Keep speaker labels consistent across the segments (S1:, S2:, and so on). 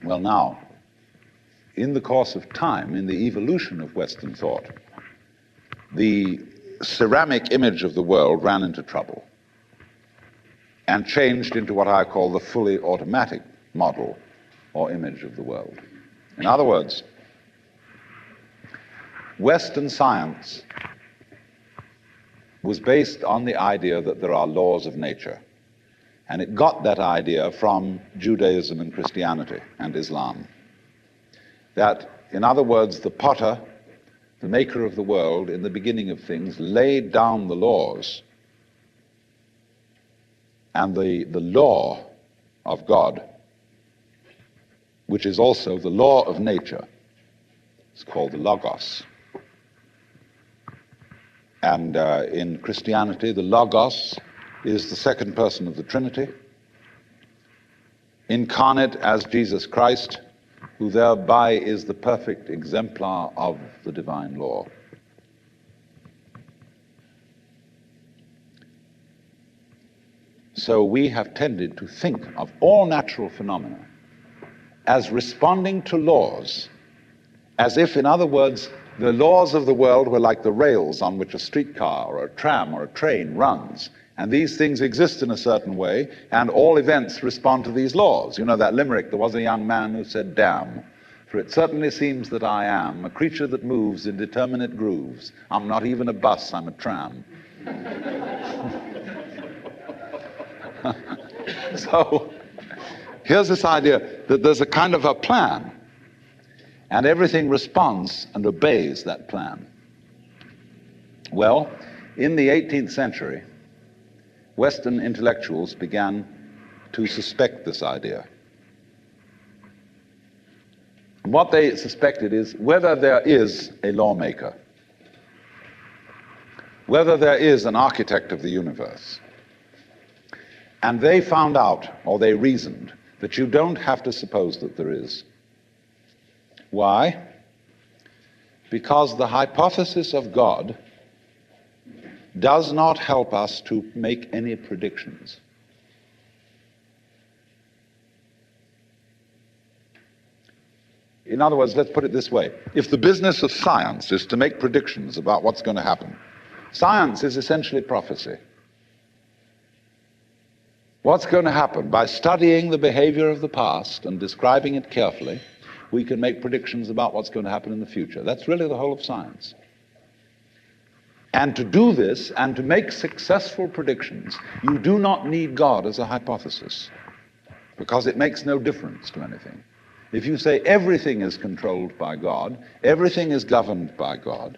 S1: Well, now, in the course of time, in the evolution of Western thought, the ceramic image of the world ran into trouble and changed into what I call the fully automatic model or image of the world. In other words, Western science was based on the idea that there are laws of nature, and it got that idea from Judaism and Christianity and Islam. That, in other words, the potter, the maker of the world, in the beginning of things, laid down the laws, and the law of God, which is also the law of nature, is called the Logos. And in Christianity, the Logos is the second person of the Trinity, incarnate as Jesus Christ, who thereby is the perfect exemplar of the divine law. So we have tended to think of all natural phenomena as responding to laws, as if, in other words, the laws of the world were like the rails on which a streetcar or a tram or a train runs, and these things exist in a certain way, and all events respond to these laws. You know that limerick, there was a young man who said, "Damn, for it certainly seems that I am a creature that moves in determinate grooves. I'm not even a bus, I'm a tram." So here's this idea that there's a kind of a plan, and everything responds and obeys that plan. Well, in the 18th century, Western intellectuals began to suspect this idea. What they suspected is whether there is a lawmaker, whether there is an architect of the universe. And they found out, or they reasoned, that you don't have to suppose that there is. Why? Because the hypothesis of God does not help us to make any predictions. In other words, let's put it this way. If the business of science is to make predictions about what's going to happen, science is essentially prophecy. What's going to happen? By studying the behavior of the past and describing it carefully, we can make predictions about what's going to happen in the future. That's really the whole of science. And to do this and to make successful predictions, you do not need God as a hypothesis, because it makes no difference to anything. If you say everything is controlled by God, everything is governed by God,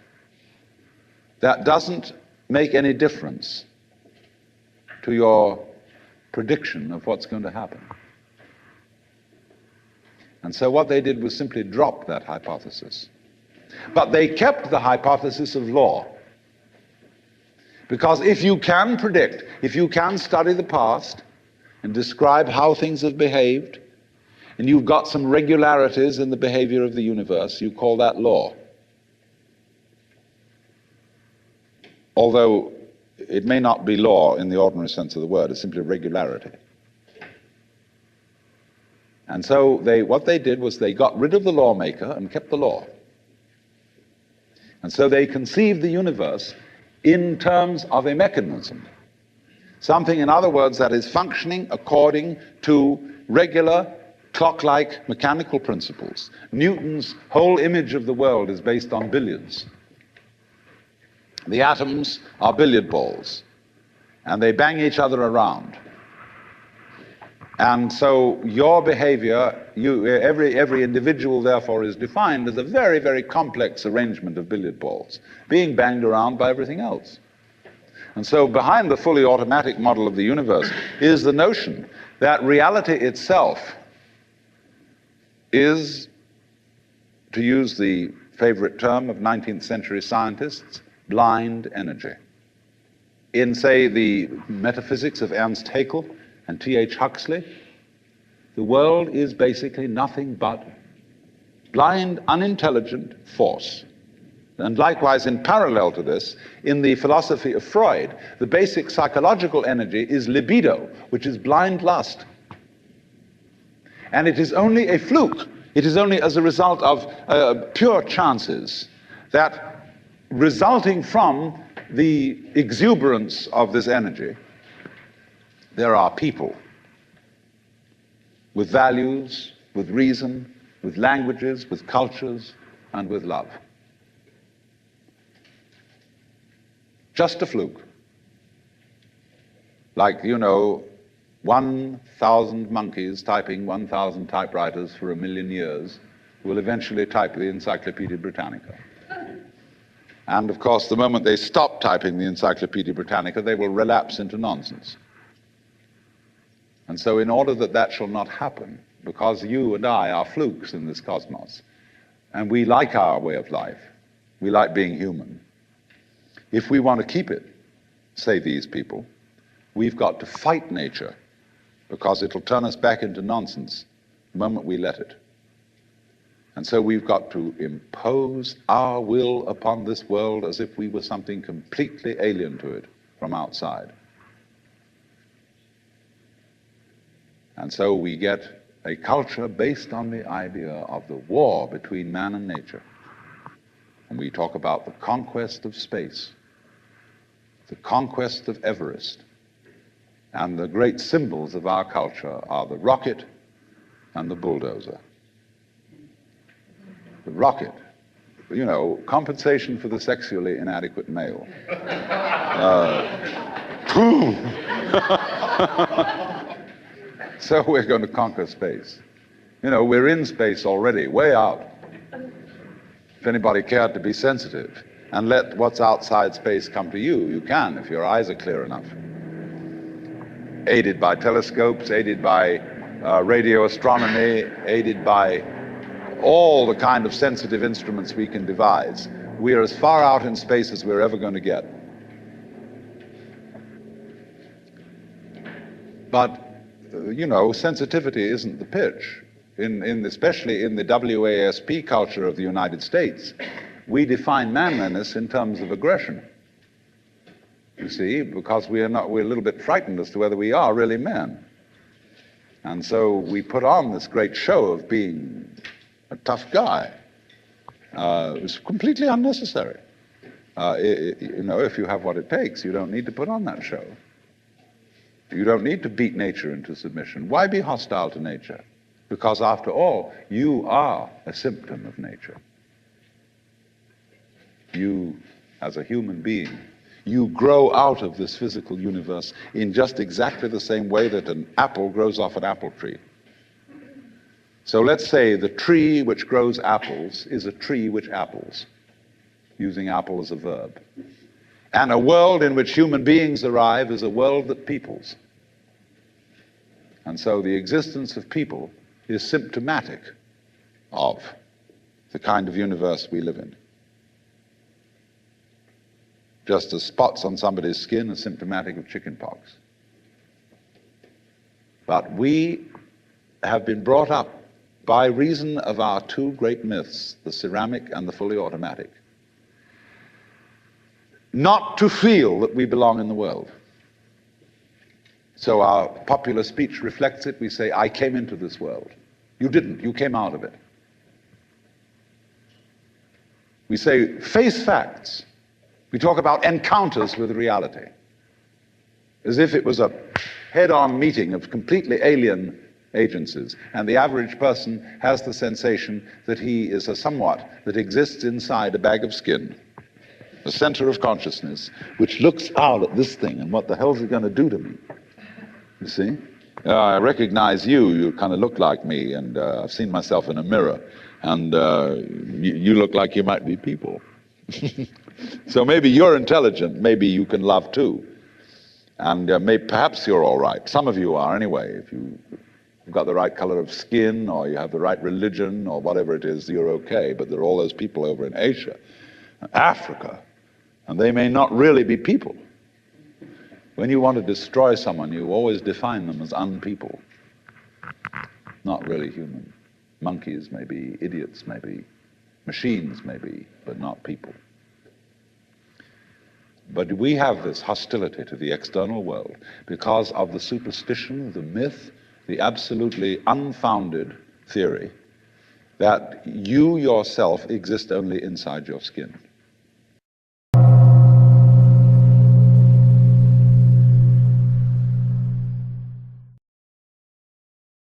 S1: that doesn't make any difference to your prediction of what's going to happen. And so what they did was simply drop that hypothesis. But they kept the hypothesis of law. Because if you can predict, if you can study the past and describe how things have behaved, and you've got some regularities in the behavior of the universe, you call that law. Although it may not be law in the ordinary sense of the word, it's simply regularity. And so what they did was they got rid of the lawmaker and kept the law. And so they conceived the universe in terms of a mechanism. Something, in other words, that is functioning according to regular, clock-like mechanical principles. Newton's whole image of the world is based on billiards. The atoms are billiard balls, and they bang each other around. And so your behavior, every individual, therefore, is defined as a very, very complex arrangement of billiard balls, being banged around by everything else. And so behind the fully automatic model of the universe is the notion that reality itself is, to use the favorite term of 19th century scientists, blind energy. In, say, the metaphysics of Ernst Haeckel and T.H. Huxley, the world is basically nothing but blind, unintelligent force. And likewise, in parallel to this, in the philosophy of Freud, the basic psychological energy is libido, which is blind lust. And it is only a fluke. It is only as a result of pure chances that, resulting from the exuberance of this energy, there are people with values, with reason, with languages, with cultures, and with love. Just a fluke. Like, 1,000 monkeys typing 1,000 typewriters for 1,000,000 years will eventually type the Encyclopedia Britannica. And of course, the moment they stop typing the Encyclopedia Britannica, they will relapse into nonsense. And so in order that that shall not happen, because you and I are flukes in this cosmos, and we like our way of life, we like being human, if we want to keep it, say these people, we've got to fight nature, because it'll turn us back into nonsense the moment we let it. And so we've got to impose our will upon this world as if we were something completely alien to it from outside. And so we get a culture based on the idea of the war between man and nature. And we talk about the conquest of space, the conquest of Everest. And the great symbols of our culture are the rocket and the bulldozer. The rocket, compensation for the sexually inadequate male. So we're going to conquer space. We're in space already, way out. If anybody cared to be sensitive and let what's outside space come to you, you can if your eyes are clear enough. Aided by telescopes, aided by radio astronomy, aided by all the kind of sensitive instruments we can devise. We are as far out in space as we're ever going to get. But, sensitivity isn't the pitch. Especially in the WASP culture of the United States, we define manliness in terms of aggression. You see, because we're a little bit frightened as to whether we are really men. And so we put on this great show of being a tough guy. It's completely unnecessary. If you have what it takes, you don't need to put on that show. You don't need to beat nature into submission. Why be hostile to nature? Because after all, you are a symptom of nature. You, as a human being, you grow out of this physical universe in just exactly the same way that an apple grows off an apple tree. So let's say the tree which grows apples is a tree which apples, using apple as a verb. And a world in which human beings arrive is a world that peoples. And so the existence of people is symptomatic of the kind of universe we live in. Just as spots on somebody's skin are symptomatic of chickenpox. But we have been brought up by reason of our two great myths, the ceramic and the fully automatic, not to feel that we belong in the world. So our popular speech reflects it. We say, I came into this world. You didn't. You came out of it. We say, face facts. We talk about encounters with reality, as if it was a head-on meeting of completely alien agencies, and the average person has the sensation that he is a somewhat that exists inside a bag of skin, the center of consciousness, which looks out at this thing, and what the hell's it going to do to me? You see? I recognize you. You kind of look like me, and I've seen myself in a mirror, and you look like you might be people. So maybe you're intelligent, maybe you can love too, and perhaps you're all right. Some of you are anyway. If you've got the right color of skin, or you have the right religion, or whatever it is, you're okay. But there are all those people over in Asia, Africa, and they may not really be people. When you want to destroy someone, you always define them as unpeople, not really human. Monkeys may be, idiots may be, machines may be, but not people. But we have this hostility to the external world because of the superstition, the myth, the absolutely unfounded theory that you yourself exist only inside your skin.